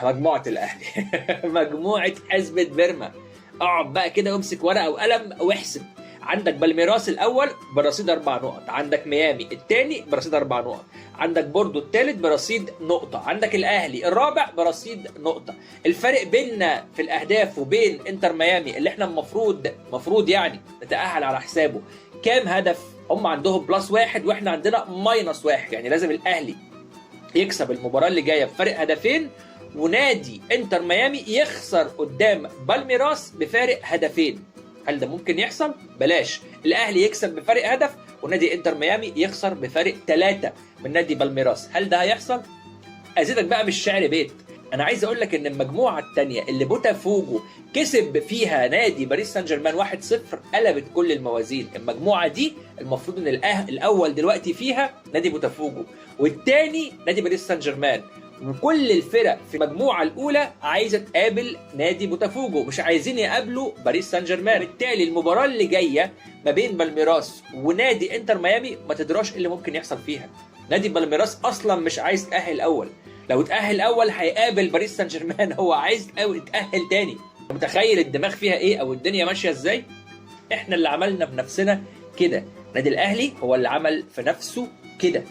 مجموعة الأهلي. مجموعة حزبة بيرما. اقعد بقى كده وامسك ورقة وقلم واحسب. عندك بالميراس الأول برصيد 4 نقط، عندك ميامي الثاني برصيد 4 نقط، عندك بوردو الثالث برصيد نقطة، عندك الأهلي الرابع برصيد نقطة. الفرق بيننا في الأهداف وبين انتر ميامي اللي احنا المفروض يعني نتأهل على حسابه كام هدف؟ هم عندهم +1 واحنا عندنا -1، يعني لازم الأهلي يكسب المباراة اللي جاية بفارق هدفين، ونادي انتر ميامي يخسر قدام بالميراس بفارق هدفين. هل ده ممكن يحصل؟ بلاش. الاهلي يكسب بفارق هدف ونادي انتر ميامي يخسر بفارق 3 من نادي بالميراس. هل ده هيحصل؟ ازيدك بقى بالشعر بيت. انا عايز اقول لك ان المجموعه الثانيه اللي بوتافوجو كسب فيها نادي باريس سان جيرمان 1-0 قلبت كل الموازين. المجموعه دي المفروض ان الاول دلوقتي فيها نادي بوتافوجو، والثاني نادي باريس سان جيرمان، وكل الفرق في المجموعه الاولى عايزه تقابل نادي بوتافوجو، مش عايزين يقابلوا باريس سان جيرمان. بالتالي المباراه اللي جايه ما بين بالميراس ونادي انتر ميامي ما تدراش ايه اللي ممكن يحصل فيها. نادي بالميراس اصلا مش عايز يتاهل اول، لو اتاهل اول هيقابل باريس سان جيرمان، هو عايز يتاهل تاني. متخيل الدماغ فيها ايه او الدنيا ماشيه ازاي؟ احنا اللي عملنا بنفسنا كده، نادي الاهلي هو اللي عمل في نفسه كده.